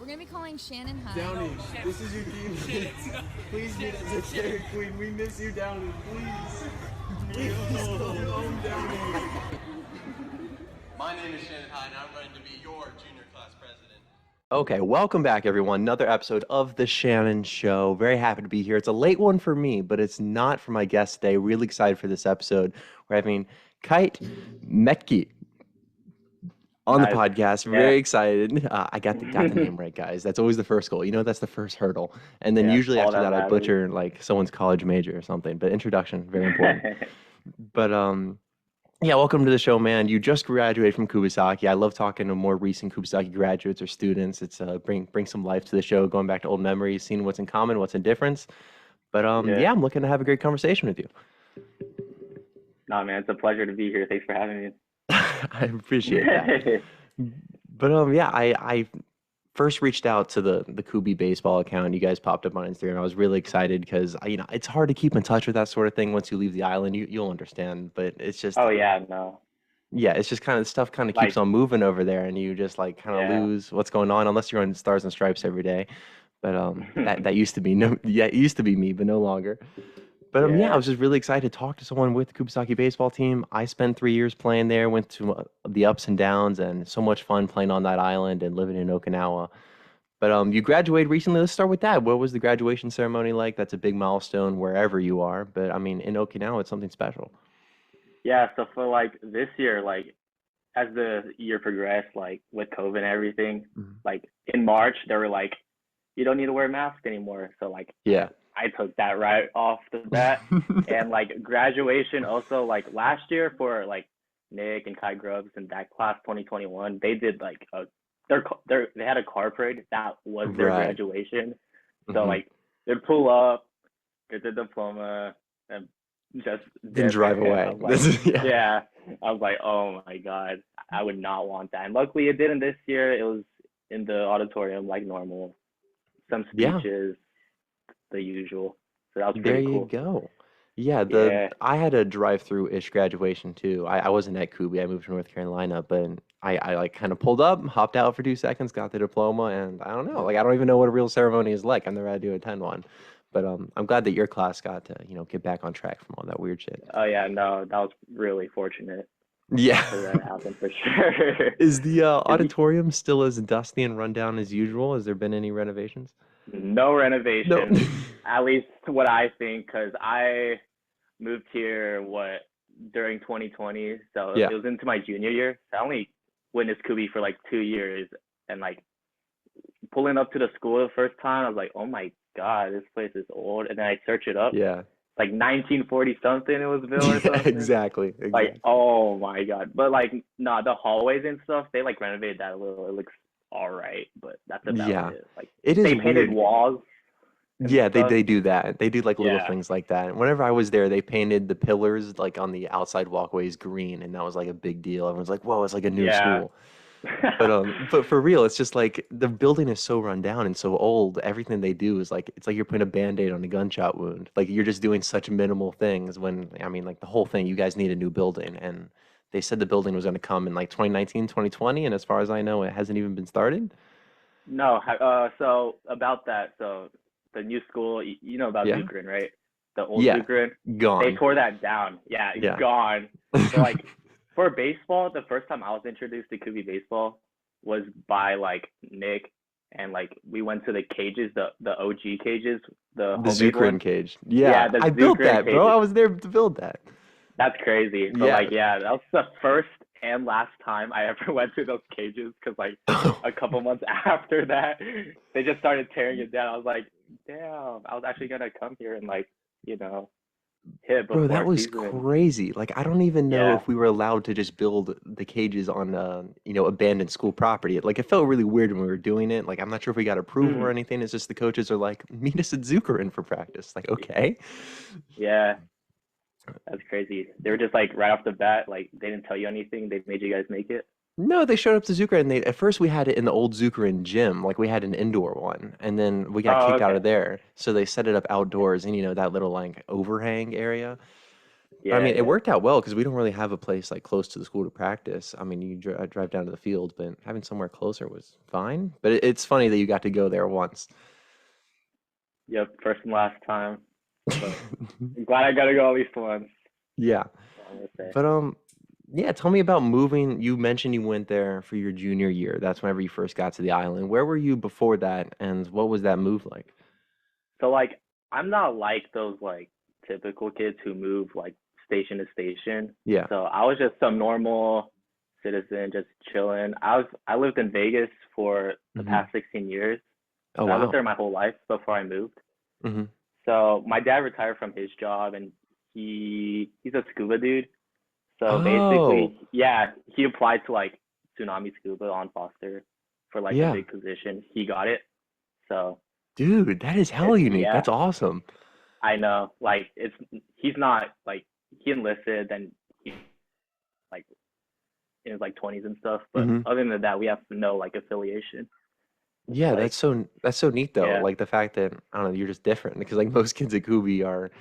We're going to be calling Shannon high. Downey, this is your team. Please meet us at Dairy Queen. We miss you, Downey. Please. Please come Downey. My name is Shannon High, and I'm going to be your junior class president. Okay, welcome back, everyone. Another episode of The Shannon Show. Very happy to be here. It's a late one for me, but it's not for my guest today. Really excited for this episode. We're having Kyte, Mettke on the podcast. Very excited. I got the name right, guys. That's always the first goal. You know, that's the first hurdle. And then usually after that, I butcher like someone's college major or something. But introduction, very important. But yeah, welcome to the show, man. You just graduated from Kubasaki. I love talking to more recent Kubasaki graduates or students. It's bring some life to the show, going back to old memories, seeing what's in common, what's in difference. But yeah, I'm looking to have a great conversation with you. Nah, man, it's a pleasure to be here. Thanks for having me. I appreciate that. But yeah, I first reached out to the Kubi baseball account. You guys popped up on Instagram. I was really excited because it's hard to keep in touch with that sort of thing once you leave the island. You'll understand, but it's just yeah, it's just kind of stuff kind of keeps on moving over there, and you just like kind of lose what's going on unless you're on Stars and Stripes every day. But that used to be it used to be me, but no longer. But yeah, I was just really excited to talk to someone with the Kubasaki baseball team. I spent 3 years playing there, went to the ups and downs, and so much fun playing on that island and living in Okinawa. But you graduated recently. Let's start with that. What was the graduation ceremony like? That's a big milestone wherever you are. But I mean, in Okinawa, it's something special. Yeah, so for like this year, like as the year progressed, like with COVID and everything, like in March, they were like, you don't need to wear a mask anymore. So like, yeah. I took that right off the bat. And like graduation also, like last year for like Nick and Kyte Grubbs and that class 2021, they did like they had a car parade. That was their graduation. So like they'd pull up, get the diploma, and just then drive away. Like, yeah. I was like, oh my God, I would not want that. And luckily it didn't this year. It was in the auditorium like normal. Some speeches. The usual. So that was pretty cool. There you go. Yeah, I had a drive-through-ish graduation too. I wasn't at Kubi. I moved to North Carolina, but I like kind of pulled up, hopped out for 2 seconds, got the diploma, and I don't know. Like I don't even know what a real ceremony is like. I've never had to attend one. But I'm glad that your class got to, get back on track from all that weird shit. Oh yeah, no, that was really fortunate. Yeah. For that happened for sure. Is the auditorium still as dusty and run down as usual? Has there been any renovations? No renovation, at least what I think, because I moved here during 2020, so it was into my junior year. So I only witnessed Kubi for like 2 years, and like pulling up to the school the first time, I was like, oh my God, this place is old. And then I search it up. Yeah. Like 1940 something it was built or something. Exactly. Like, oh my God. But like, no, the hallways and stuff, they like renovated that a little. It looks all right, but that's about it. Like it is they painted walls. Yeah, they do that. They do like little things like that. And whenever I was there, they painted the pillars like on the outside walkways green, and that was like a big deal. Everyone's like, "Whoa, it's like a new school." But for real, it's just like the building is so run down and so old. Everything they do is like it's like you're putting a Band-Aid on a gunshot wound. Like you're just doing such minimal things. When I mean, like the whole thing, you guys need a new building, and they said the building was going to come in like 2019, 2020, and as far as I know, it hasn't even been started. No, so about that, so the new school, you know about Zuccotti, right? The old Zuccotti, gone. They tore that down. Yeah, it's gone. So like for baseball, the first time I was introduced to Kubi baseball was by like Nick, and like we went to the cages, the OG cages, the Zuccotti cage. Yeah, I built that, cages. Bro. I was there to build that. That's crazy. But like, that was the first and last time I ever went to those cages, because like a couple months after that, they just started tearing it down. I was like, damn, I was actually gonna come here and like, hit. Bro, that was crazy. Like, I don't even know if we were allowed to just build the cages on, abandoned school property. Like, it felt really weird when we were doing it. Like, I'm not sure if we got approval or anything. It's just the coaches are like, meet us at Zuccotti for practice. Like, okay. Yeah. That's crazy. They were just like right off the bat, like they didn't tell you anything. They made you guys make it. No, they showed up to Zuccotti, and at first we had it in the old Zuccotti gym, like we had an indoor one, and then we got kicked out of there. So they set it up outdoors in that little like overhang area. I Yeah, mean, it yeah. worked out well because we don't really have a place like close to the school to practice. I mean, you drive down to the field, but having somewhere closer was fine. But it's funny that you got to go there once. Yep, first and last time. But I'm glad I got to go at least once. Yeah. I'm gonna say. But yeah, tell me about moving. You mentioned you went there for your junior year. That's whenever you first got to the island. Where were you before that, and what was that move like? So like I'm not like those like typical kids who move like station to station. Yeah. So I was just some normal citizen just chilling. I lived in Vegas for the Hmm. past 16 years. Oh So I lived wow. there my whole life before I moved. Hmm. So my dad retired from his job and he's a scuba dude. So Oh basically, yeah, he applied to like Tsunami Scuba on Foster for like a yeah, big position. He got it. So dude, that is hella it's unique. yeah, That's awesome. I know. Like it's he's not like he enlisted and he like in his like 20s and stuff. But Hmm. other than that, we have no like affiliation. It's Yeah, like that's so neat though. yeah, Like the fact that I don't know, you're just different because like most kids at Kubi are,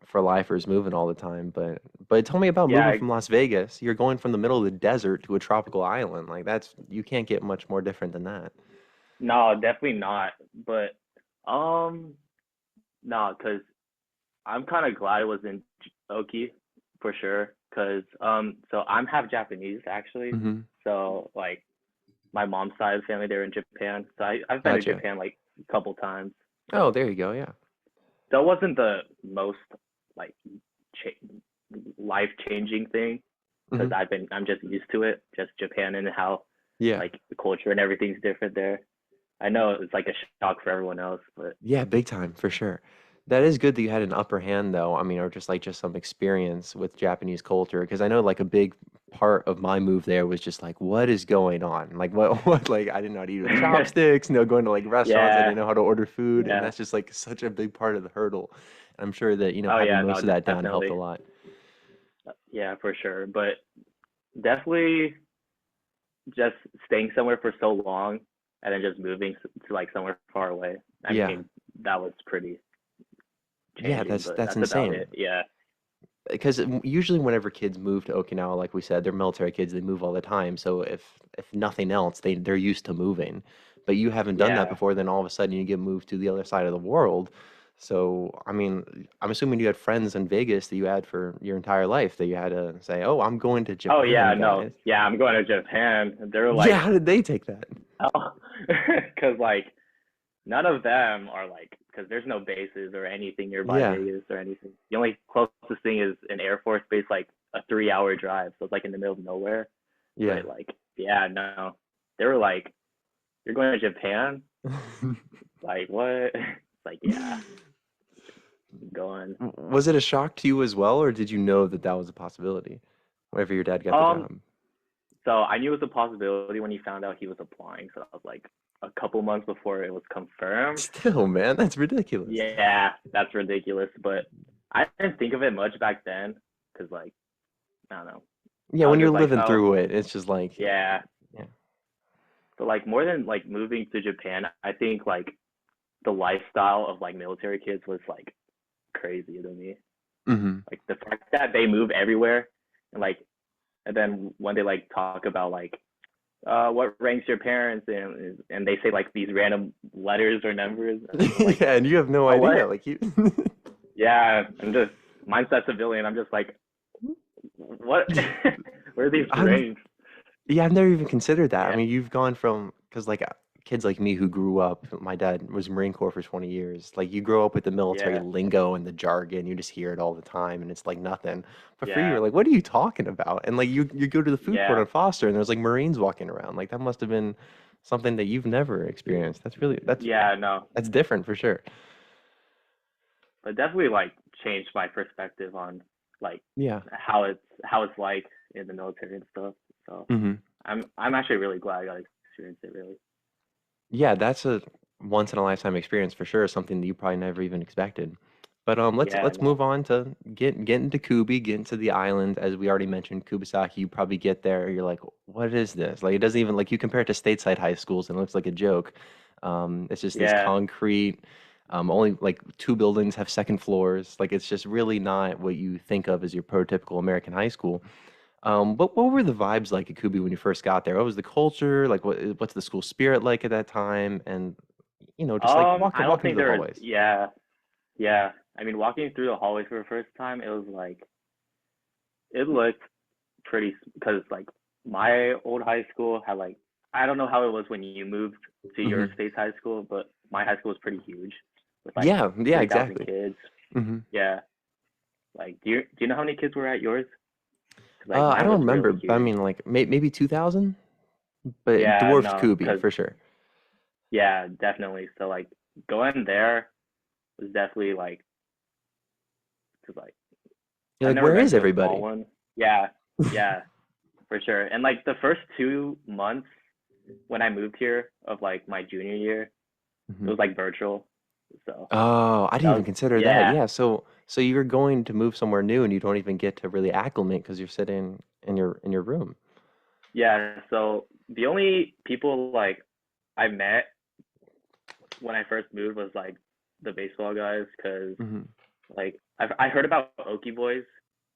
for lifers moving all the time. But tell me about moving yeah. from Las Vegas. You're going from the middle of the desert to a tropical island. Like that's you can't get much more different than that. No, definitely not. But um, no, because I'm kind of glad it was in Oki for sure. Cause so I'm half Japanese actually. Hmm. So like my mom's side of the family, they're in Japan. So I've been to Gotcha. Japan like a couple times. Oh, So there you go. Yeah. that wasn't the most like life changing thing because Hmm. I'm just used to it, just Japan and how Yeah. like the culture and everything's different there. I know it's like a shock for everyone else, but Yeah, big time for sure. That is good that you had an upper hand though. I mean, or just some experience with Japanese culture because I know like a big part of my move there was just like what is going on? Like what like I didn't know how to eat with chopsticks, going to like restaurants, I yeah, didn't know how to order food, and yeah. that's just like such a big part of the hurdle. I'm sure that, Oh having yeah, no, most of that down helped a definitely. lot. Yeah, for sure. But definitely just staying somewhere for so long and then just moving to like somewhere far away. I Yeah. mean, that was pretty Yeah, changing, that's but that's that's about insane. it. Yeah. Because usually whenever kids move to Okinawa, like we said, they're military kids, they move all the time. So if nothing else, they're used to moving. But you haven't done that Yeah. before, then all of a sudden you get moved to the other side of the world. So, I mean, I'm assuming you had friends in Vegas that you had for your entire life that you had to say, "Oh, I'm going to Oh yeah, Japan, no. guys." Yeah, I'm going to Japan. They're Yeah, like, how did they take that? oh, because like none of them are like, because there's no bases or anything nearby Yeah, Vegas or anything. The only closest thing is an Air Force base, like a 3 hour drive. So it's like in the middle of nowhere. yeah. But like, yeah, no. They were like, you're going to Japan? Like, what? It's like, yeah, going. Was it a shock to you as well, or did you know that that was a possibility whenever your dad got the Um, job? so I knew it was a possibility when he found out he was applying. So that was like a couple months before it was confirmed. Still, man, that's ridiculous. Yeah, that's ridiculous. But I didn't think of it much back then because, like, I don't know. Yeah, I when was you're just like, living oh, through it, it's just like, yeah. yeah, But like more than like moving to Japan, I think like the lifestyle of like military kids was like crazy to me. hmm, Like the fact that they move everywhere and like and then when they like talk about like what ranks your parents and they say like these random letters or numbers and I'm like, yeah, and you have no oh idea, what? like you. Yeah, I'm just mindset civilian. I'm just like, what? Where are these I'm ranks? Yeah, I've never even considered that. I Yeah, mean, you've gone from because like kids like me who grew up, my dad was Marine Corps for 20 years. Like you grow up with the military yeah, lingo and the jargon, you just hear it all the time, and it's like nothing. But for you, yeah, you're like, what are you talking about? And like you go to the food court yeah, on Foster, and there's like Marines walking around. Like that must have been something that you've never experienced. That's really yeah. No, that's different for sure. but definitely like changed my perspective on like Yeah. how it's like in the military and stuff. So Hmm. I'm actually really glad I got to experience it. Really. Yeah, that's a once in a lifetime experience for sure, something that you probably never even expected. But Yeah, let's no. move on to get into Kubi, get into the island. As we already mentioned, Kubasaki, you probably get there, you're like, what is this? Like it doesn't even like you compare it to stateside high schools and it looks like a joke. It's just this Yeah, concrete. Only like 2 buildings have second floors. Like it's just really not what you think of as your prototypical American high school. What were the vibes like at Kubi when you first got there? What was the culture like? What's the school spirit like at that time? And just like I don't walking think through the there was. hallways. Yeah, yeah. I mean, walking through the hallways for the first time, it was like it looked pretty because like my old high school had like I don't know how it was when you moved to your Hmm. state's high school, but my high school was pretty huge with like Yeah, yeah, 3,000 exactly. kids. Hmm. Yeah. Like, do you know how many kids were at yours? 'Cause, like I mine don't was remember, really but I huge. mean like maybe 2,000, but it Yeah, dwarfed no, Kubi cause for sure. yeah, definitely. So like going there was definitely like, cause like You're I've like, never where been is to a small everybody? one. Yeah, yeah, for sure. And like the first 2 months when I moved here of like my junior year, it Hmm. was like virtual. So Oh, I didn't that even was consider that. yeah, Yeah, so you're going to move somewhere new and you don't even get to really acclimate because you're sitting in your room. yeah. So the only people like I met when I first moved was like the baseball guys, cause Hmm. like I heard about Okie boys.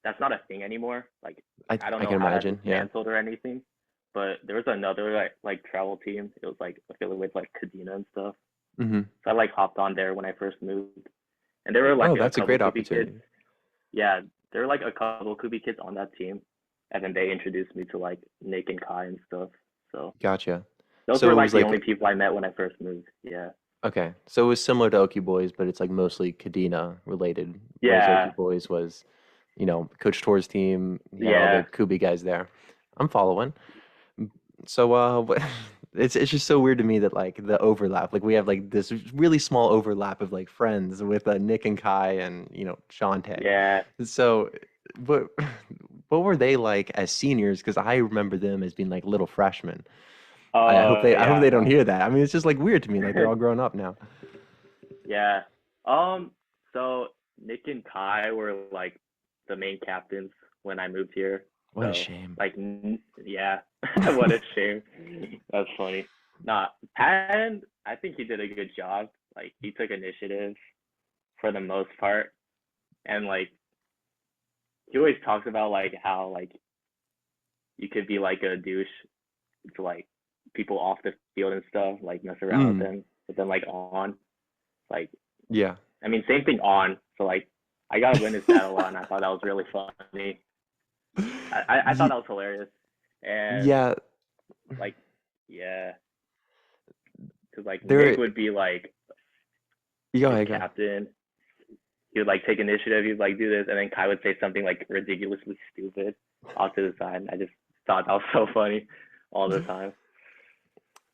That's not a thing anymore. Like I don't I know can how that imagine. Yeah. dismantled or anything, but there was another like travel team. It was like affiliated with like Kadena and stuff. Hmm. So I like hopped on there when I first moved, and there were like Oh, a that's a couple great Kubi kids. opportunity. Yeah, there were like a couple Kubi kids on that team, and then they introduced me to like Nick and Kai and stuff. So Gotcha. those So were it like was the like only people I met when I first moved. Yeah. okay. So it was similar to Okie Boys, but it's like mostly Kadena related, whereas Yeah. Okie Boys was, Coach Tor's team. He had all the Yeah. Kubi guys there. I'm following. So it's just so weird to me that like the overlap, like we have like this really small overlap of like friends with Nick and Kai and Shante. Yeah. So what what were they like as seniors? Because I remember them as being like little freshmen. Oh I hope yeah. they don't No. hear that. I mean, it's just like weird to me. Like they're all grown up now. Yeah. So Nick and Kai were like the main captains when I moved here. What a So shame. like yeah, what a shame. That's funny. Nah, Pan, I think he did a good job. Like he took initiative for the most part, and like he always talks about like how like you could be like a douche to like people off the field and stuff, like mess around with Mm, them, but then like on, like yeah. I mean, same thing on. So like, I got to witness that a lot, and I thought that was really funny. I thought Ye- that was hilarious, and Yeah. like, yeah, because like There. Nick would be like Go his ahead. Go ahead. captain. He would like take initiative. He'd like do this, and then Kai would say something like ridiculously stupid off to the side. And I just thought that was so funny all the time.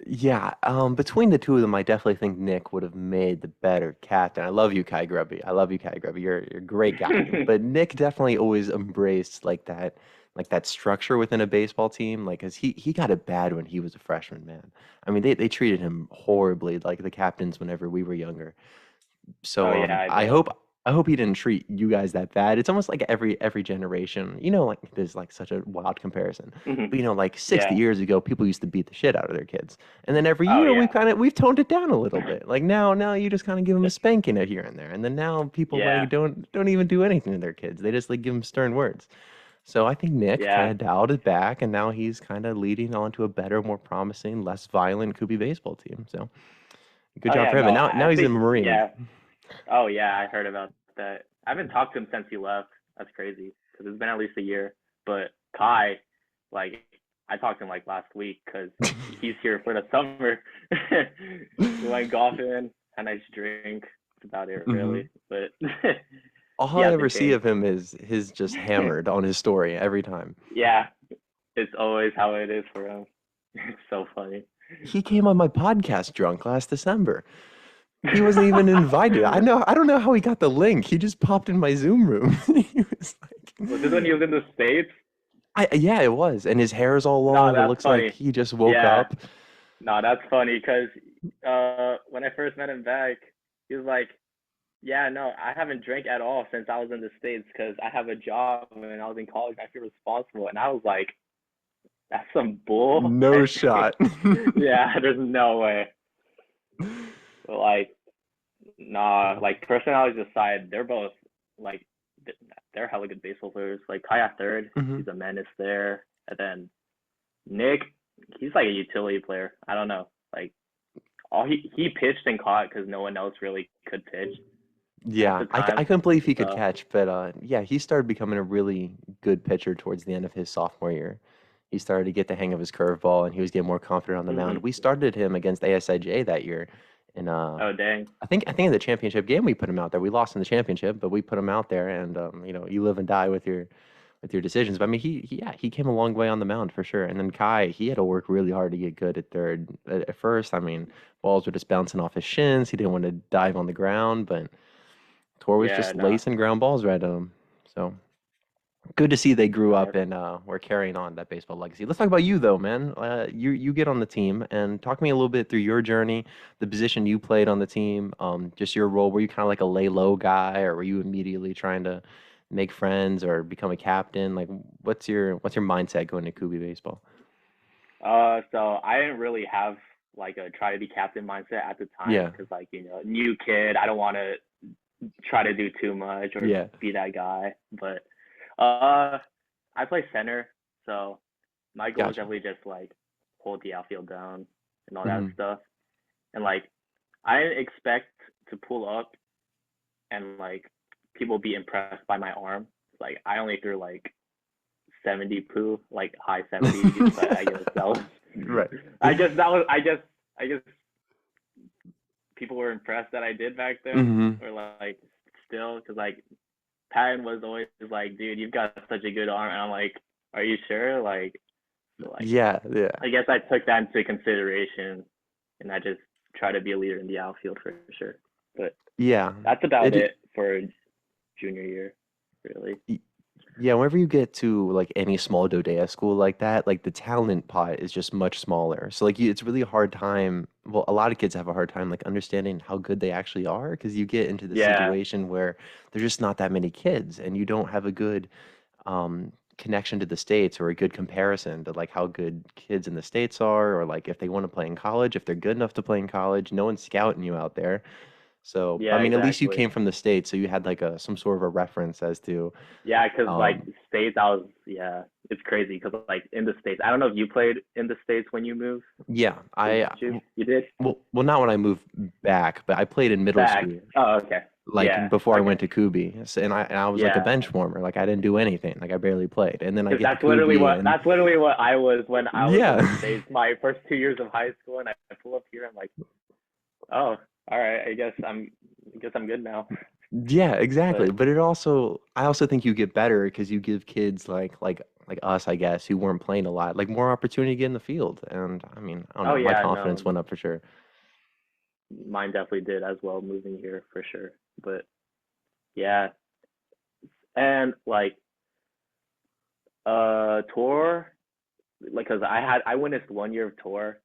Yeah, between the two of them, I definitely think Nick would have made the better captain. I love you, Kai Grubby. I love you, Kai Grubby. You're a great guy. But Nick definitely always embraced like that structure within a baseball team. Like, 'cause he got it bad when he was a freshman, man. I mean, they treated him horribly, like the captains whenever we were younger. Oh So yeah, I bet. I hope he didn't treat you guys that bad. It's almost like every generation, like there's like such a wild comparison. But like 60 Yeah. years ago, people used to beat the shit out of their kids. And then every Oh year yeah. we've toned it down a little bit. Like now you just kind of give them a spanking at here and there. And then now people Yeah. like don't even do anything to their kids. They just like give them stern words. So I think Nick kind Yeah. of dialed it back and now he's kind of leading on to a better, more promising, less violent Kubi baseball team. So good Oh job yeah. for him. And No, now I he's a think Marine. yeah. Oh yeah, I heard about that. I haven't talked to him since he left. That's crazy because it's been at least a year. But Kai, like, I talked to him like last week because he's here for the summer. We went golfing, had a nice drink. That's about it, Hmm. really. But All he I ever hasn't see changed. of him is his just hammered on his story every time. Yeah, it's always how it is for him. It's so funny. He came on my podcast drunk last December. He wasn't even invited. I don't know how he got the link. He just popped in my Zoom room. He was Was this when he like, was in the States? yeah, it was. And his hair is all No, long. It that's looks like funny. he just woke Yeah, up. no, that's funny because when I first met him back, he was like, "Yeah, no, I haven't drank at all since I was in the States because I have a job and I was in college. And I feel responsible." And I was like, "That's some bull." No shot. Yeah, there's no way. But like, Nah, like personalities aside, they're both like they're hella good baseball players. Like Kai at third, he's a menace there, and then Nick, he's like a utility player. I don't know, like all he pitched and caught because no one else really could pitch Yeah, at the time. I couldn't believe he could So catch, but yeah, he started becoming a really good pitcher towards the end of his sophomore year. He started to get the hang of his curveball, and he was getting more confident on the mound. We started him against ASIJ that year, and oh dang, I think in the championship game we put him out there. We lost in the championship, but we put him out there, and you live and die with your decisions. But I mean, he came a long way on the mound for sure. And then Kai, he had to work really hard to get good at third. At first, I mean, balls were just bouncing off his shins. He didn't want to dive on the ground, but Tor was yeah, just no, lacing ground balls right at him. So good to see they grew I, up and were carrying on that baseball legacy. Let's talk about you though, man. You get on the team and talk to me a little bit through your journey, the position you played on the team, just your role. Were you kind of like a lay low guy, or were you immediately trying to make friends or become a captain? Like, what's your mindset going to Kubi baseball? so I didn't really have like a try to be captain mindset at the time Yeah, because like new kid, I don't want to try to do too much or yeah, be that guy. But I play center, so my goal is gotcha. definitely just like hold the outfield down and all that Hmm. stuff. And like I didn't expect to pull up and like people be impressed by my arm. Like I only threw like 70 poo, like high 70s, but I guess that was Right. I guess people were impressed that I did back then, Hmm. or like still, because like Patton was always like, dude, you've got such a good arm, and I'm like, are you sure? Like, so like, Yeah, yeah, I guess I took that into consideration, and I just try to be a leader in the outfield for sure. But yeah. that's about It, it for junior year, really. Yeah, whenever you get to like any small Dodea school like that, like the talent pot is just much smaller. So like it's really a hard time. Well, a lot of kids have a hard time like understanding how good they actually are because you get into the Yeah, situation where there's just not that many kids and you don't have a good connection to the States or a good comparison to like how good kids in the States are or like if they want to play in college, if they're good enough to play in college. No one's scouting you out there. So, I yeah, mean, at least you exactly. came from the States, so you had like some sort of a reference as to Yeah, because like um states, yeah, it's crazy because like in the states, I don't know if you played in the states when you moved. yeah, Did you? You did well, not when I moved back, but I played in middle back. school, Oh, okay. like Yeah. before I Okay. went to Kubi. So, and I was like a Yeah. bench warmer, like I didn't do anything, like I barely played. And then I Because get to Kubi, and that's literally what I was when I was in yeah, the states. My first 2 years of high school, and I pull up here. I'm like, oh, all right. I guess I'm good now. yeah, exactly. But But I also think you get better because you give kids like us, I guess, who weren't playing a lot, like more opportunity to get in the field. And I mean, I don't oh know, my yeah, confidence no, went up for sure. mine definitely did as well moving here for sure. But yeah, and like tour, like because I witnessed 1 year of tour.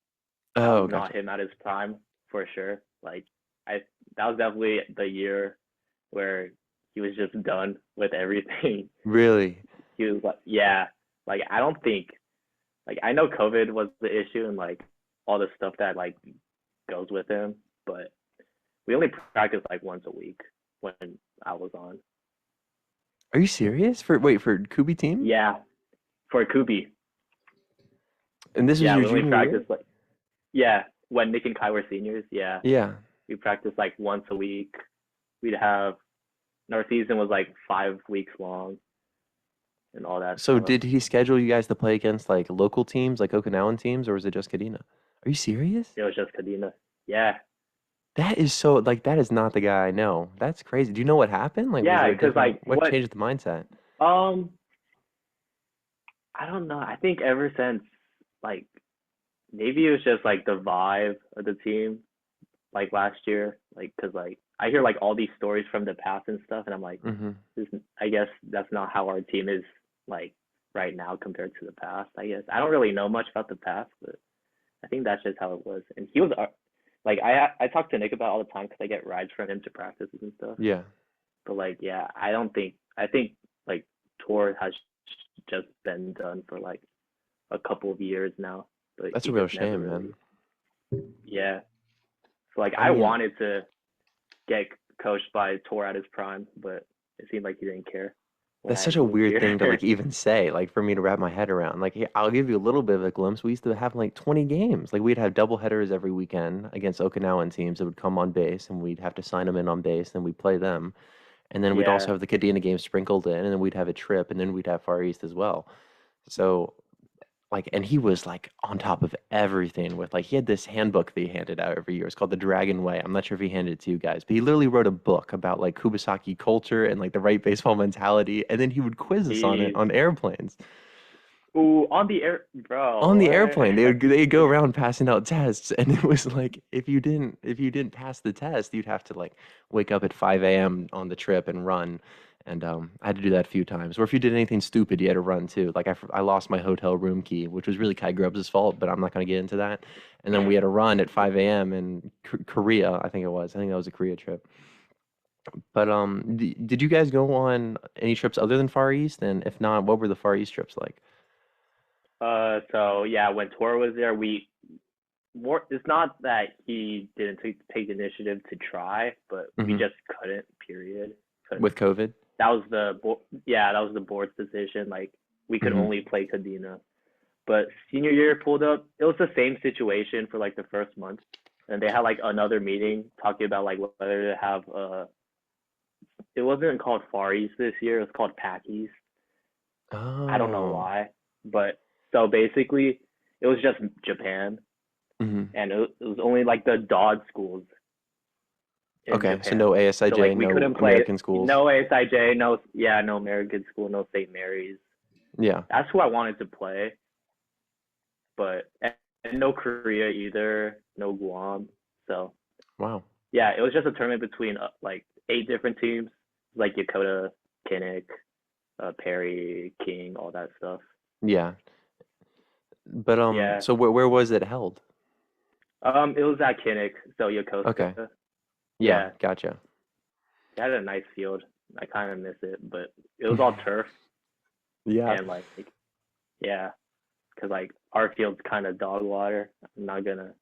That was Oh, not gotcha. him at his prime for sure. Like I that was definitely the year where he was just done with everything. Really? He was like, yeah, like I don't think like I know COVID was the issue and like all the stuff that like goes with him, but we only practiced like once a week when I was on. Are you serious? For Kubi team? Yeah, for Kubi. And this was Yeah, your we only junior year? practiced like yeah when Nick and Kai were seniors. Yeah, Yeah. we practiced like once a week. We'd have our season was like 5 weeks long and all that So stuff. did he schedule you guys to play against like local teams, like Okinawan teams, or was it just Kadena? Are you serious? It was just Kadena. Yeah, That is so like that is not the guy I know. That's crazy. Do you know what happened? Like, was yeah, there a because like what changed the mindset? um I don't know. I think ever since like maybe it was just like the vibe of the team like last year, like because like I hear like all these stories from the past and stuff, and I'm like, Hmm. I guess that's not how our team is like right now compared to the past. I guess I don't really know much about the past, but I think that's just how it was. And he was like I talk to Nick about all the time because I get rides from him to practices and stuff. Yeah. But like yeah, I think like tour has just been done for like a couple of years now, but That's he a real just never shame, really man. yeah. So like I mean, get coached by Tor at his prime, but it seemed like he didn't care. That's such a weird thing to like even say, like for me to wrap my head around. Like, I'll give you a little bit of a glimpse. We used to have like 20 games. Like we'd have double headers every weekend against Okinawan teams that would come on base, and we'd have to sign them in on base, and we'd play them. And then we'd also have the Kadena games sprinkled in, and then we'd have a trip, and then we'd have Far East as well. So like, and he was like on top of everything with like, he had this handbook that he handed out every year. It's called The Dragon Way. I'm not sure if he handed it to you guys, but he literally wrote a book about like Kubasaki culture and like the right baseball mentality. And then he would quiz us on it on airplanes. Ooh, on the air, bro. On the airplane, they'd go around passing out tests, and it was like if you didn't pass the test, you'd have to like wake up at 5 a.m. on the trip and run. And I had to do that a few times. Or if you did anything stupid, you had to run too. Like I lost my hotel room key, which was really Kai Grubbs' fault, but I'm not going to get into that. And then we had to run at 5 a.m. in Korea, I think it was. I think that was a Korea trip. But did you guys go on any trips other than Far East? And if not, what were the Far East trips like? So yeah, when Tor was there, it's not that he didn't take initiative to try, but we just couldn't, period. With COVID? That was the board's decision. Like we could only play Kadena. But senior year pulled up, it was the same situation for like the first month. And they had like another meeting talking about like whether to have it wasn't called Far East this year, it was called PAC East. Oh. I don't know why. But so basically it was just Japan. And it was only like the DOD schools. Okay, Japan. so no ASIJ, so, like, we no couldn't play, American schools. No ASIJ, no American school, no St. Mary's. Yeah. That's who I wanted to play. But and no Korea either, no Guam. So wow. Yeah, it was just a tournament between like 8 different teams, like Yokota, Kinnick, Perry, King, all that stuff. Yeah. But so where was it held? It was at Kinnick, so Yokota. Okay. Yeah, gotcha. It had a nice field. I kind of miss it, but it was all turf. Yeah. And like, yeah, because like our field's kind of dog water. I'm not gonna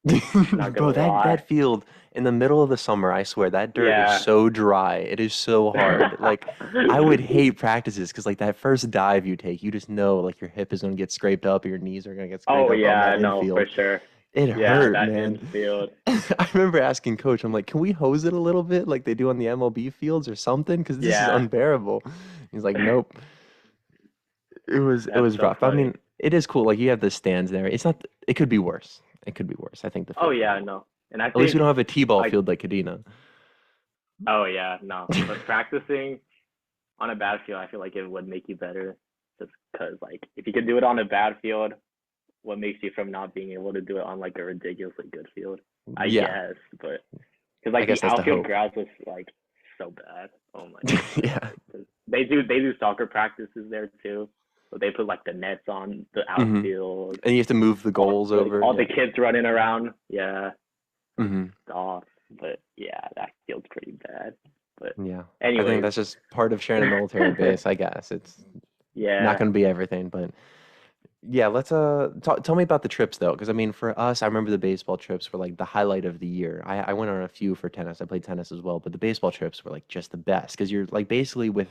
Bro, that field in the middle of the summer, I swear that dirt is so dry. It is so hard. Like I would hate practices because like that first dive you take, you just know like your hip is gonna get scraped up, or your knees are gonna get scraped up. Oh yeah, on that infield. for sure. It hurt, that man. Infield. I remember asking coach, I'm like, can we hose it a little bit like they do on the MLB fields or something? Because this is unbearable. He's like, nope. It was rough. Funny. I mean, it is cool. Like you have the stands there. It's not. It could be worse. It could be worse. I think the. Oh yeah, no. And I at least we don't have a T-ball field like Kadena. Oh yeah, no. But practicing on a bad field, I feel like it would make you better. Just because, like, if you could do it on a bad field, what makes you from not being able to do it on like a ridiculously good field? I guess, but because like the outfield grass was like so bad. Oh my god. Yeah. They do soccer practices there too. So they put like the nets on the outfield. And you have to move the goals over. All the kids running around. Yeah. Off. But yeah, that feels pretty bad. But yeah. Anyway, I think that's just part of Shannon military base, I guess. It's not going to be everything, but yeah, let's tell me about the trips though, because I mean, for us, I remember the baseball trips were like the highlight of the year. I went on a few for tennis. I played tennis as well, but the baseball trips were like just the best because you're like basically with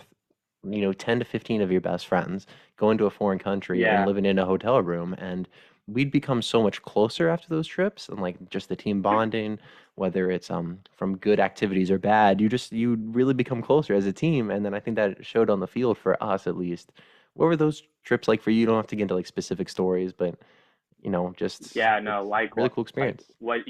10 to 15 of your best friends going to a foreign country and living in a hotel room, and we'd become so much closer after those trips, and like just the team bonding, whether it's from good activities or bad, you really become closer as a team. And then I think that showed on the field for us at least. What were those trips like for you? You don't have to get into like specific stories, but just like really cool experience. Like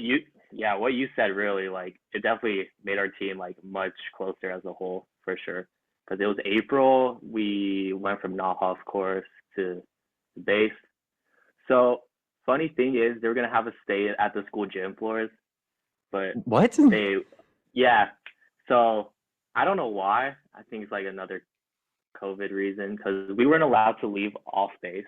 what you said really, like it definitely made our team like much closer as a whole for sure. Because it was April, we went from Naha, of course, to the base. So funny thing is they were gonna have us stay at the school gym floors, but what? So I don't know why. I think it's like another COVID reason because we weren't allowed to leave off base,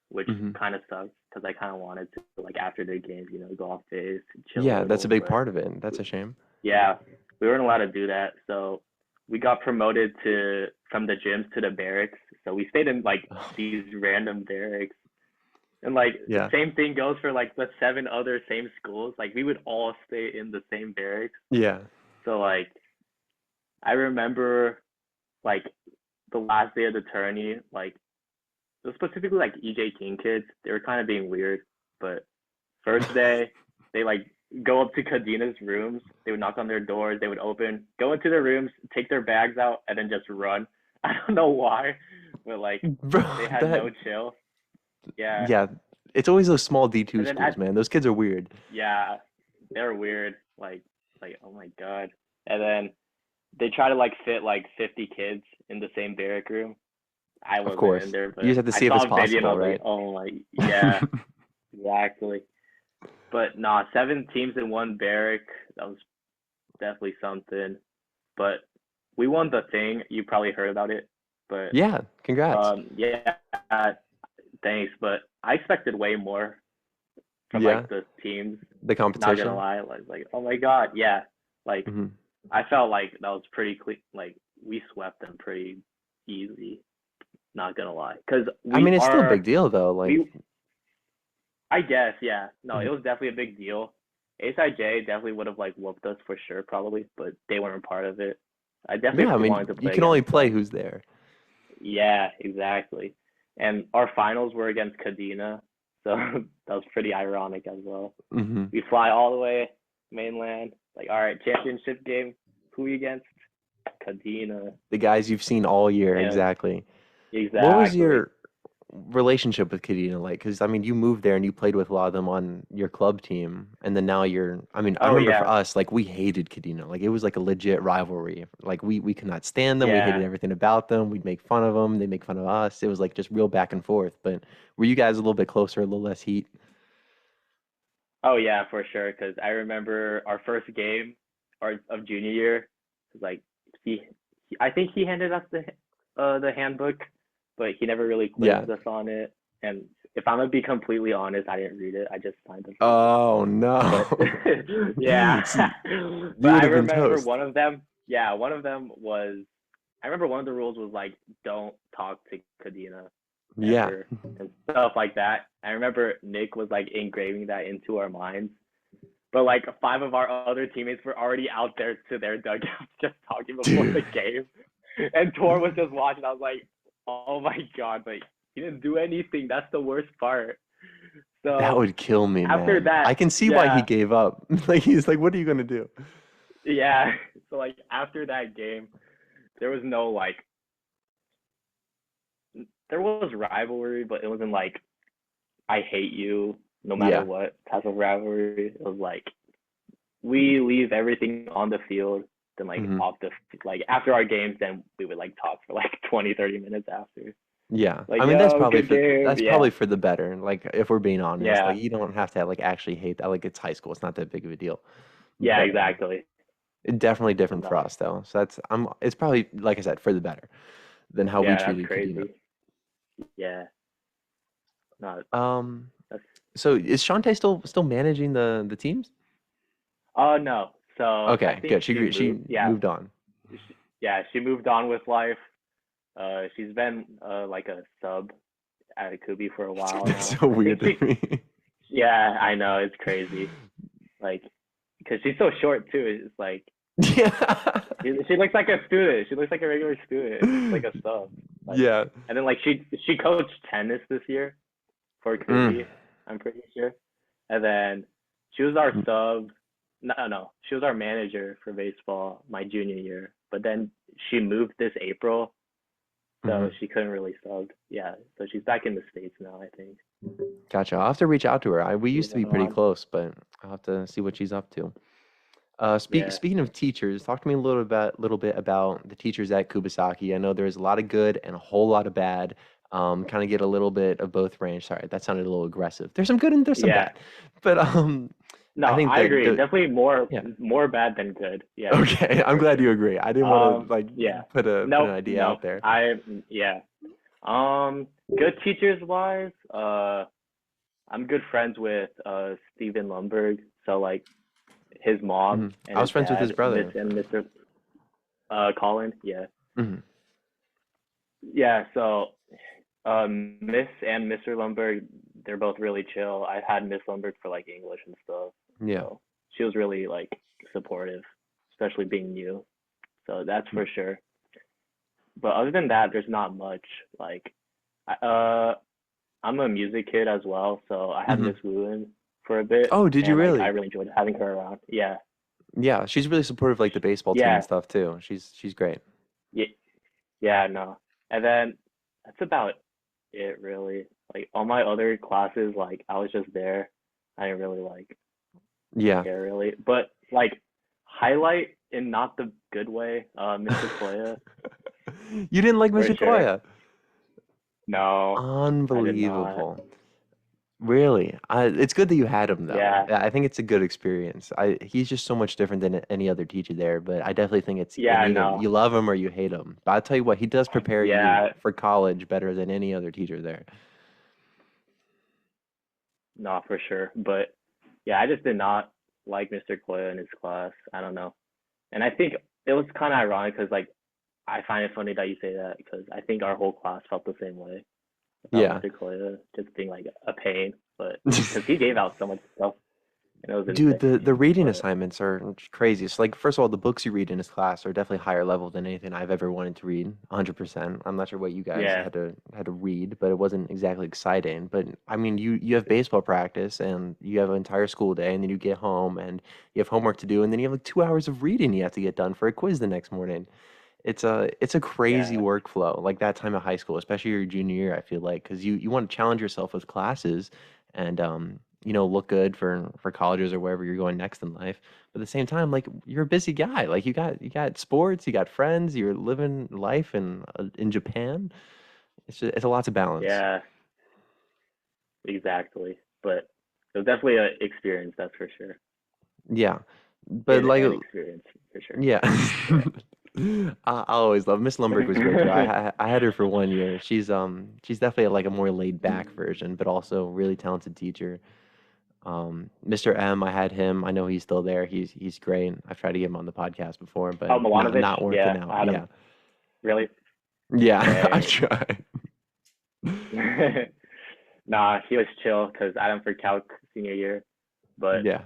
which kind of sucks because I kind of wanted to like after the games, go off base, chill. Yeah, that's a big part of it. That's a shame. Yeah, we weren't allowed to do that, so we got promoted from the gyms to the barracks. So we stayed in like these random barracks. And like the same thing goes for like the 7 other same schools. Like we would all stay in the same barracks. Yeah. So like I remember like the last day of the tourney, like specifically like EJ King kids, they were kind of being weird. But first day, they like go up to Kadina's rooms. They would knock on their doors. They would open, go into their rooms, take their bags out, and then just run. I don't know why, but like Bro, they had no chill. Yeah. Yeah, it's always those small D2 And then schools, man. Those kids are weird. yeah, they're weird. Like oh my god. And then they try to like fit like 50 kids in the same barrack room. I Of wasn't course. in there, but You just have to see if I it's saw a video and I possible, was right? like, oh my, yeah, exactly. But nah, 7 teams in one barrack, that was definitely something. But we won the thing. You probably heard about it. But Yeah, congrats. yeah, thanks. But I expected way more from Yeah, like the teams. the Not gonna competition. lie, like oh my god, yeah. Like hmm I felt like that was pretty clean. Like we swept them pretty easy. Not gonna lie, because I mean, it's still a big deal, though. Like, I guess, yeah. No, Mhm. it was definitely a big deal. HIJ definitely would have like whooped us for sure, probably, but they weren't part of it. I yeah, I definitely mean, wanted to you play can only against play them. who's there. Yeah, exactly. And our finals were against Kadena, so that was pretty ironic as well. hmm We fly all the way mainland, like, all right, championship game. Who we against? Kadena. The guys you've seen all year, And exactly. What was exactly. your relationship with Kadena like? Because I mean, you moved there and you played with a lot of them on your club team, and then now you're. I mean, I Oh remember for yeah, us, like we hated Kadena. Like it was like a legit rivalry. Like we could not stand them. We hated yeah. everything about them. We'd make fun of them. They make fun of us. It was like just real back and forth. But were you guys a little bit closer, a little less heat? Oh yeah, for sure. Because I remember our first game, of junior year. Like I think he handed us the handbook, but he never really Yeah. quizzed us on it. And if I'm gonna be completely honest, I didn't read it. I just signed up for it. Oh no. But yeah, See, but you would I have been remember toast. one of them. Yeah, one of them was. I remember one of the rules was like, don't talk to Kadena Yeah. ever and stuff like that. I remember Nick was like engraving that into our minds. But like 5 of our other teammates were already out there to their dugouts just talking before the game. And Tor was just watching. I was like, oh my god, like he didn't do anything. That's the worst part. That So would kill me, after man. that, I can see why he yeah, gave up. Like he's like, what are you gonna do? yeah. So like after that game, there was no like there was rivalry, but it wasn't like I hate you no matter Yeah. what type of rivalry. It was like we leave everything on the field, then like hmm off the like after our games, then we would like talk for like 20-30 minutes after. Yeah. Like, I mean, yo, good game. that's Yeah. probably for the better. Like if we're being honest, like Yeah. you don't have to like actually hate that. Like it's high school. It's not that big of a deal. Yeah, But exactly. it definitely different for No. us though. So it's probably like I said for the better than how we Yeah, that's treated Kadena. crazy. Yeah. No, Um. that's So is Shantae still managing the teams? oh no. So I Okay, think good. she She moved. Yeah. moved on. Yeah, she moved on with life. She's been like a sub at Kubi for a while That's now. so I weird think to me. yeah, I know, it's crazy. Like, because she's so short too. It's like Yeah. she looks like a student. She looks like a regular student, like a sub. Like, Yeah. and then like she coached tennis this year for Mm. Kubi, I'm pretty sure. And then she was our sub. No, she was our manager for baseball my junior year. But then she moved this April, so Mhm. she couldn't really sub. Yeah, so she's back in the States now, I think. Gotcha. I'll have to reach out to her. We used to be Moving pretty on. close, but I'll have to see what she's up to. Yeah. Speaking of teachers, talk to me a little bit about the teachers at Kubasaki. I know there's a lot of good and a whole lot of bad. Kind of get a little bit of both range. Sorry, that sounded a little aggressive. There's some good and there's some Yeah. bad, but No, I think I that agree. the Definitely yeah. more bad than good. Yeah. Okay, I'm For glad sure. you agree. I didn't want to like Yeah. put an idea Nope. out there. Yeah. Good teachers wise, I'm good friends with Steven Lumberg. So like his mom Mhm. and I was his friends with his dad, Miss brother. and Mr. Colin. Yeah. Mhm. Yeah. So Miss and Mr. Lumberg, they're both really chill. I had Miss Lumberg for like English and stuff. Yeah. So she was really like supportive, especially being new. so that's for sure. But other than that, there's not much. Like, I'm a music kid as well, so I had Hmm. Miss Lewin for a bit, Oh, did you and like I really? really enjoyed having her around. Yeah, Yeah, she's really supportive, like the baseball team and yeah, stuff too. She's great. yeah, yeah. No, and then that's about it really. Like all my other classes, like I was just there. I didn't really like Yeah. care really, but like highlight in not the good way, Mr. Koya You didn't like for Mr. sure. Koya? No, I did not. Unbelievable. Really? It's good that you had him though. Yeah, Yeah, I think it's a good experience. He's just so much different than any other teacher there, but I definitely think it's yeah, in either no, you love him or you hate him. But I'll tell you what, he does prepare you yeah, for college better than any other teacher there. no, for sure. But yeah, I just did not like Mr. Koya in his class. I don't know. And I think it was kind of ironic because like I find it funny that you say that because I think our whole class felt the same way about Yeah. Mr. Koya just being like a pain, but because he gave out so much stuff and it was Dude, the insane. reading But assignments are crazy. So, like, first of all, the books you read in his class are definitely higher level than anything I've ever wanted to read. 100%. I'm not sure what you guys yeah, had to read, but it wasn't exactly exciting. But I mean, you have baseball practice and you have an entire school day, and then you get home and you have homework to do, and then you have like 2 hours of reading you have to get done for a quiz the next morning. It's a crazy yeah, workflow, like that time of high school, especially your junior year, I feel like, because you want to challenge yourself with classes and look good for colleges or wherever you're going next in life. But at the same time, like you're a busy guy. Like you got sports, you got friends, you're living life in Japan. It's a lot to balance. yeah, exactly. But it was definitely an experience, that's for sure. Yeah. But Kid like and experience for sure. yeah. Yeah. I always love Miss Lumberg was great too. I had her for 1 year. She's definitely like a more laid back version, but also a really talented teacher. Mr. M, I had him. I know he's still there. He's great. I've tried to get him on the podcast before, but Oh, Milanovic, not working yeah, out. I had him. Yeah. Really? Yeah, I've Dang. tried. Nah, he was chill because I had him for calc senior year. But Yeah.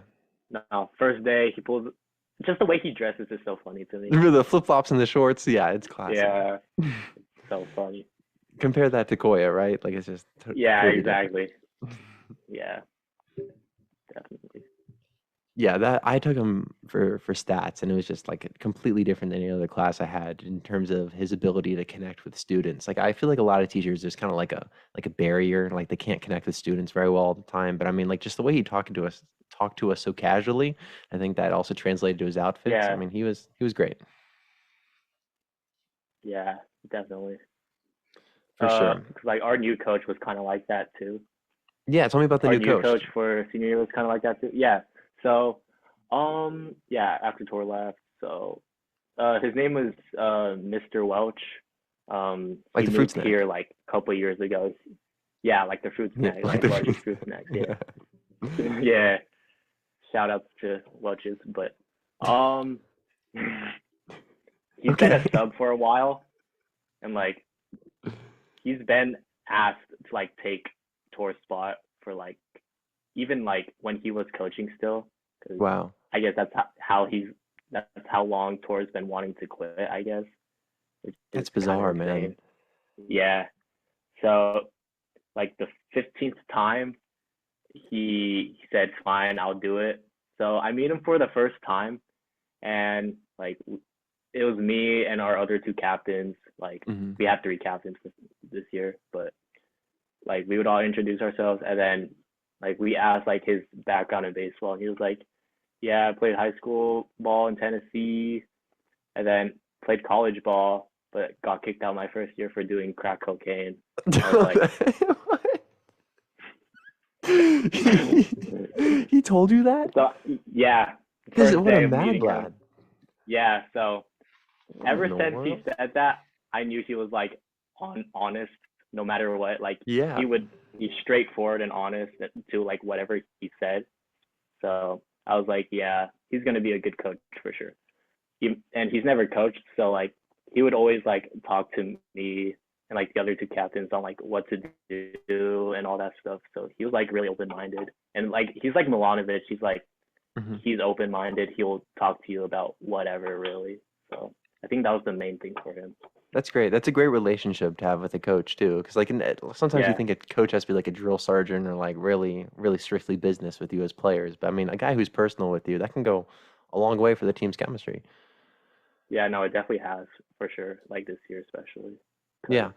no, first day he pulls. Just the way he dresses is so funny to me. The flip-flops and the shorts, yeah, it's classic. Yeah, so funny. Compare that to Koya, right? Like it's just Yeah, completely different. exactly. Yeah, definitely. Yeah, that I took him for stats, and it was just like completely different than any other class I had in terms of his ability to connect with students. Like I feel like a lot of teachers, there's kind of like a barrier, like they can't connect with students very well all the time. But I mean, like just the way he talked to us so casually, I think that also translated to his outfits. I Yeah, mean, he was great yeah, definitely. for sure. Because like our new coach was kind of like that too. Yeah, tell me about the Our new new coach. coach for senior year was kind of like that too. Yeah. So, yeah, after Tor left, so his name was Mr. Welch. Like He the fruit moved snack. here like a couple of years ago. Yeah, like the fruit Yeah, snack, like like the Welch's fruit. fruit snacks. Yeah, Yeah. yeah. Shout outs to Welch's, but um, he's been Okay. a sub for a while, and like he's been asked to like take Tor's spot for like even like when he was coaching still, because Wow. I guess that's how long Tor's been wanting to quit. I guess, which is That's kind of bizarre, man. insane. Yeah. So like the 15th time, he said, "Fine, I'll do it." So I meet him for the first time, and like it was me and our other two captains. Like Hmm. we have three captains this year, but like we would all introduce ourselves, and then like we asked like his background in baseball, and he was like, "Yeah, I played high school ball in Tennessee, and then played college ball, but got kicked out my first year for doing crack cocaine." I was like, He told you that? so yeah, This first what a day of mad meeting him. lad. Yeah, so What in ever the since he world? said that, I knew he was like honest no matter what. Like Yeah, he's straightforward and honest to like whatever he said. So I was like, yeah, he's gonna be a good coach for sure. And he's never coached, so like he would always like talk to me and like the other two captains on like what to do and all that stuff. So he was like really open minded. And like he's like Milanovic, he's like hmm he's open minded. He'll talk to you about whatever really. So I think that was the main thing for him. That's great. That's a great relationship to have with a coach too, because like sometimes you think a coach has to be like a drill sergeant or like really, really strictly business with you as players. But I mean, a guy who's personal with you, that can go a long way for the team's chemistry. Yeah, no, it definitely has for sure. Like this year, especially. Yeah.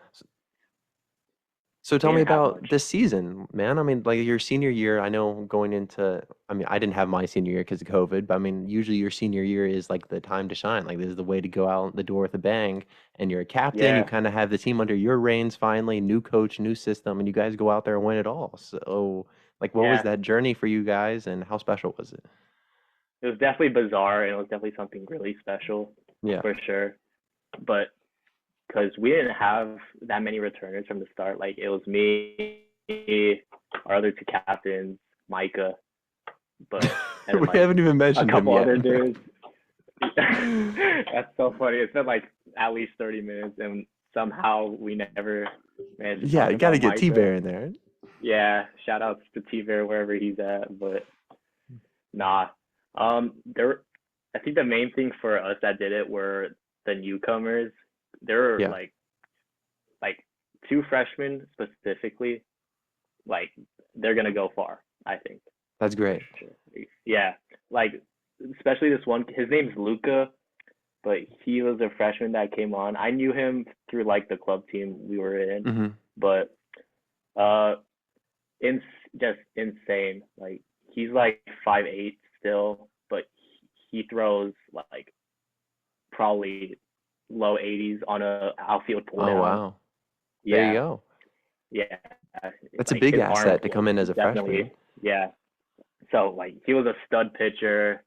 So tell me about this season, man. I mean, like your senior year, I know going into, I mean, I didn't have my senior year because of COVID, but I mean, usually your senior year is like the time to shine. Like this is the way to go out the door with a bang. And you're a captain. You kind of have the team under your reins finally, new coach, new system, and you guys go out there and win it all. So, like, what was that journey for you guys, and how special was it? It was definitely bizarre, and it was definitely something really special. Yeah, for sure. But because we didn't have that many returners from the start. Like it was me, our other two captains, Micah, but we haven't even mentioned a couple him yet. Other dudes. That's so funny. It's been like at least 30 minutes, and somehow we never managed to talk you got to get Micah. T-Bear in there. Yeah, shout outs to T-Bear wherever he's at, but nah. I think the main thing for us that did it were the newcomers. There were like two freshmen specifically, like they're gonna go far, I think. That's great. Yeah, like especially this one. His name's Luca, but he was a freshman that came on. I knew him through like the club team we were in, but just insane. Like he's like 5'8" still, but he throws like probably low 80s on a outfield pull down. Oh wow! There you go. Yeah, that's like a big asset to come in as a freshman. Yeah. So like he was a stud pitcher,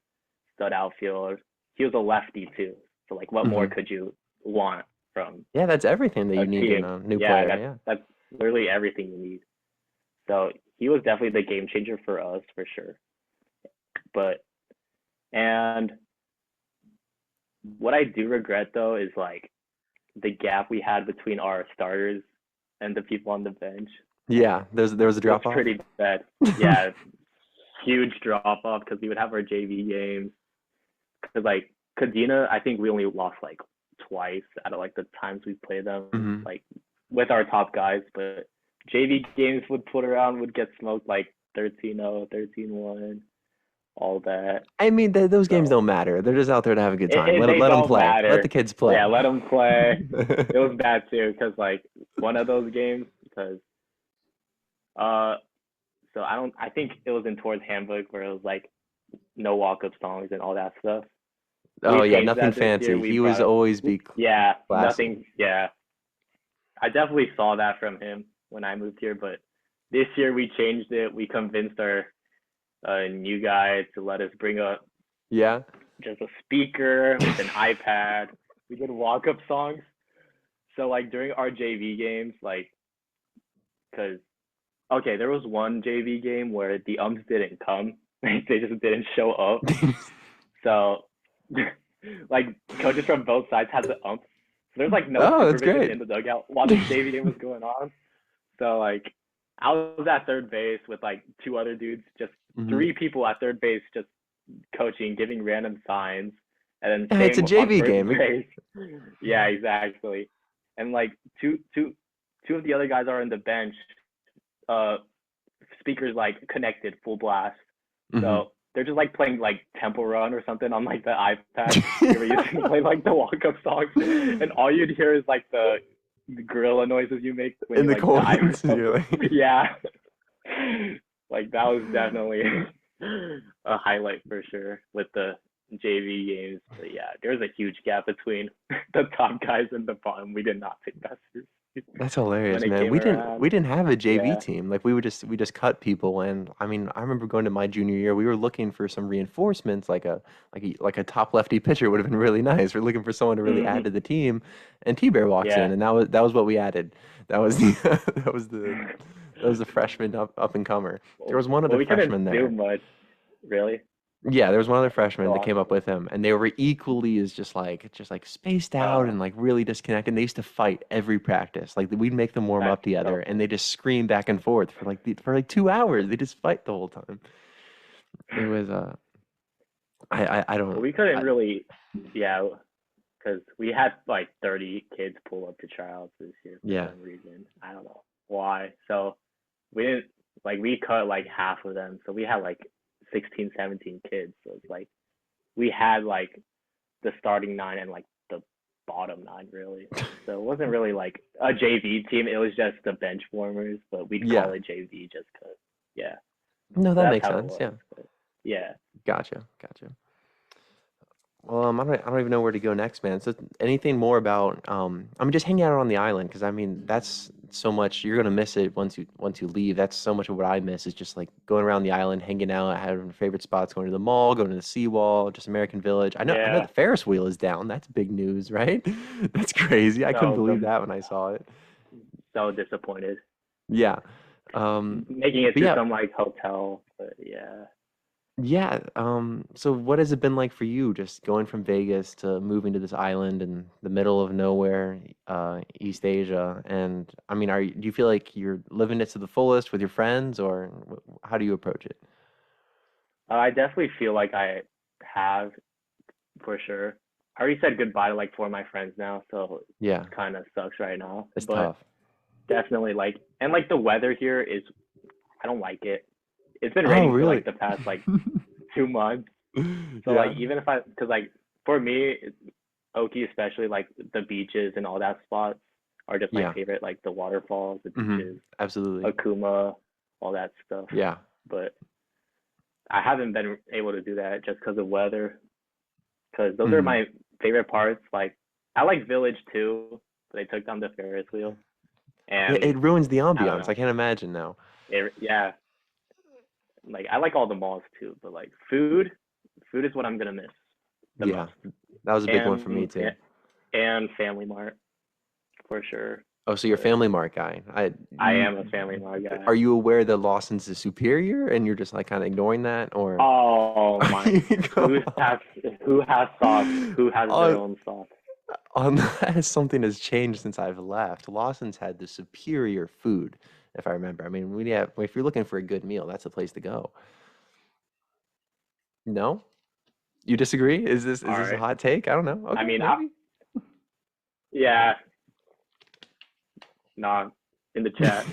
stud outfielder. He was a lefty too. So like, what more could you want from? Yeah, that's everything that you need in a new player. That's literally everything you need. So he was definitely the game changer for us for sure. And what I do regret though is like the gap we had between our starters and the people on the bench. Yeah, there was a drop off. Pretty bad. Yeah, huge drop off because we would have our JV games. Because like Kadena, I think we only lost like twice out of like the times we played them, like with our top guys. But JV games would get smoked like 13-0, 13-1. All that. I mean, those games don't matter. They're just out there to have a good time. Let them play. Matter. Let the kids play. Yeah, let them play. It was bad too because like one of those games because so I think it was in Towards Handbook where it was like no walk-up songs and all that stuff. Oh yeah, nothing fancy. He was always be classy. Nothing. Yeah, I definitely saw that from him when I moved here, but this year we changed it. We convinced our new guy to let us bring up just a speaker with an iPad. We did walk-up songs. So like during our JV games, like, because there was one JV game where the umps didn't come. They just didn't show up. So like coaches from both sides had the umps. So there's like no supervision in the dugout while the JV game was going on. So like I was at third base with like two other dudes, just three people at third base, just coaching, giving random signs, and then it's a JV game. Yeah, exactly. And like two of the other guys are on the bench. Speakers like connected full blast, so they're just like playing like Temple Run or something on like the iPad. They were using to play like the walk-up songs, and all you'd hear is like the gorilla noises you make when in the corners. Yeah, like that was definitely a highlight for sure with the JV games. But yeah, there was a huge gap between the top guys and the bottom. We did not take that seriously. That's hilarious, man. We didn't have a JV team. Like we just cut people. And I mean, I remember going to my junior year. We were looking for some reinforcements, like a top lefty pitcher would have been really nice. We're looking for someone to really add to the team. And T-Bear walks in, and that was what we added. That was the freshman up and comer. There was one other freshman there. We couldn't do much, really. Yeah, there was one other freshman that came up with him, and they were equally as just like spaced out and like really disconnected. And they used to fight every practice. Like we'd make them warm up together, and they just scream back and forth for like 2 hours. They just fight the whole time. It was I don't. We couldn't really, because we had like 30 kids pull up to tryouts this year for some reason. I don't know why. So we didn't we cut like half of them. So we had like 16, 17 kids. So it's like we had like the starting 9 and like the bottom 9 really. So it wasn't really like a JV team. It was just the bench warmers, but we'd call it JV just because. Yeah. No, that makes sense. Yeah. But, yeah. Gotcha. Well, I don't even know where to go next, man. So anything more about just hanging out on the island, because I mean that's so much. You're gonna miss it once you leave. That's so much of what I miss is just like going around the island, hanging out, having favorite spots, going to the mall, going to the seawall, just American Village. I know the Ferris wheel is down. That's big news, right? That's crazy. I couldn't believe that when I saw it. So disappointed. Yeah. Making it to some like hotel, but yeah. Yeah. So what has it been like for you just going from Vegas to moving to this island in the middle of nowhere, East Asia? And I mean, do you feel like you're living it to the fullest with your friends, or how do you approach it? I definitely feel like I have, for sure. I already said goodbye to like 4 of my friends now, so Yeah, it kind of sucks right now. it's But tough. definitely and the weather here is, I don't like it. It's been Oh, raining for really? like the past like 2 months. So Yeah. even if because for me, Oki especially, like the beaches and all that spots are just my favorite, like the waterfalls, the beaches, Absolutely. Akuma, all that stuff. Yeah. But I haven't been able to do that just because of weather. Because those are my favorite parts. Like I like Village too, but they took down the Ferris wheel, and It ruins the I don't ambiance. I know. can't imagine now. Yeah, like I like all the malls too, but like food is what I'm gonna miss the Yeah, most. that was a big one for me And too. and Family Mart for sure. Oh, so you're a But Family Mart guy. I am a Family Mart guy. Are you aware that Lawson's is superior and you're just like kind of ignoring that, or? Oh my! Who has sauce? Who has their own sauce? Unless something has changed since I've left, Lawson's had the superior food, if I remember. I mean, if you're looking for a good meal, that's the place to go. No? You disagree? Is this All a right. hot take? I don't know. Okay, I mean, maybe. yeah. Nah, in the chat.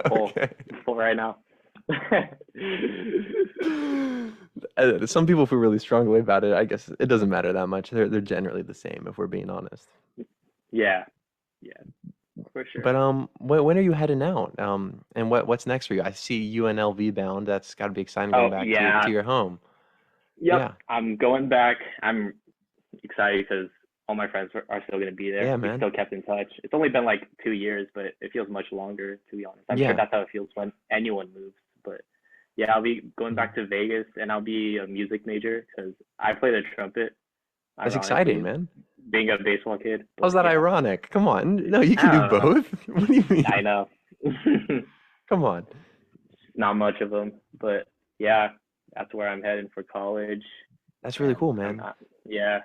Okay. Full right now. Some people feel really strongly about it. I guess it doesn't matter that much. They're generally the same, if we're being honest. Yeah, for sure. But when are you heading out? And what's next for you? I see UNLV bound. That's got to be exciting going back to your home. Yep. Yeah. I'm going back. I'm excited because all my friends are still going to be there. Yeah, We man. still kept in touch. It's only been like 2 years, but it feels much longer, to be honest. I'm sure that's how it feels when anyone moves. But yeah, I'll be going back to Vegas, and I'll be a music major because I play the trumpet. That's exciting, man. Being a baseball kid. How's that ironic? Come on. No, you can do both. What do you mean? I know. Come on. Not much of them, but yeah, that's where I'm heading for college. That's really cool, man. Yeah.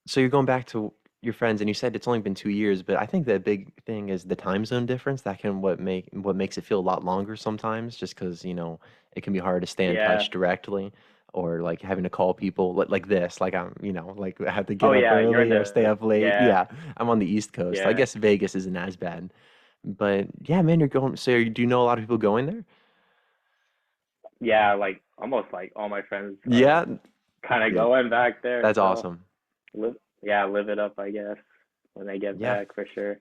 So you're going back to your friends, and you said it's only been 2 years, but I think the big thing is the time zone difference. That can what makes it feel a lot longer sometimes, just because it can be hard to stay in touch directly, or like having to call people like this, like I'm like I have to get up early or stay up late. Yeah, I'm on the East Coast. I guess Vegas isn't as bad, but yeah, man, you're going. So do you know a lot of people going there? Yeah, like almost like all my friends. Yeah, kind of going back there. That's awesome. Live it up, I guess, when they get back for sure.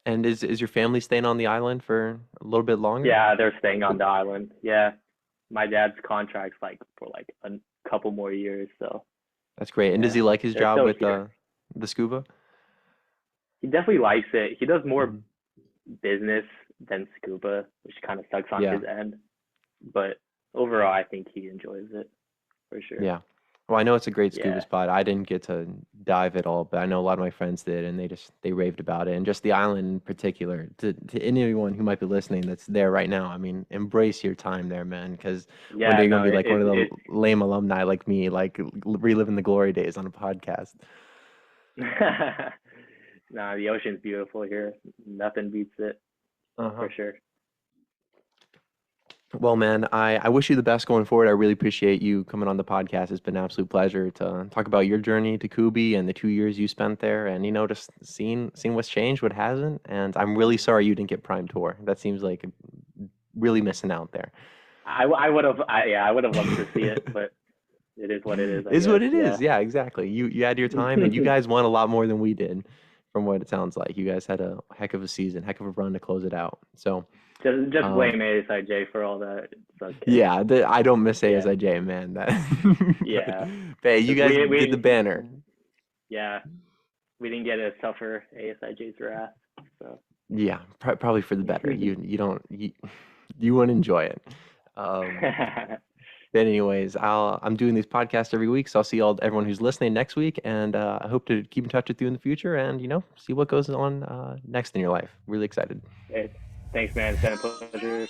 And is your family staying on the island for a little bit longer? Yeah, they're staying on the island. Yeah, my dad's contract's like for like a couple more years, so. That's great. And does he like his job with the scuba? He definitely likes it. He does more business than scuba, which kind of sucks on his end. But overall, I think he enjoys it for sure. Yeah. Well, I know it's a great scuba spot. I didn't get to dive at all, but I know a lot of my friends did, and they raved about it. And just the island in particular, to anyone who might be listening that's there right now, I mean, embrace your time there, man, because one day you're going to be like one of the lame alumni like me, like reliving the glory days on a podcast. Nah, the ocean's beautiful here. Nothing beats it, for sure. Well, man, I wish you the best going forward. I really appreciate you coming on the podcast. It's been an absolute pleasure to talk about your journey to Kubi and the 2 years you spent there, and just seeing what's changed, what hasn't. And I'm really sorry you didn't get Prime Tour. That seems like really missing out there. I would have, yeah, I would have loved to see it, but it is what it is. Is what it is. Yeah, exactly. You had your time, and you guys won a lot more than we did, from what it sounds like. You guys had a heck of a season, heck of a run to close it out. So. Just blame ASIJ for all that. It's okay. Yeah, I don't miss ASIJ, man. Yeah. Hey, you guys did the banner. Yeah, we didn't get to suffer ASIJ's wrath. So. Yeah, probably for the better. You wouldn't enjoy it. But anyways, I'm doing these podcasts every week, so I'll see everyone who's listening next week, and I hope to keep in touch with you in the future, and see what goes on next in your life. Really excited. Hey. Thanks, man. It's been a pleasure.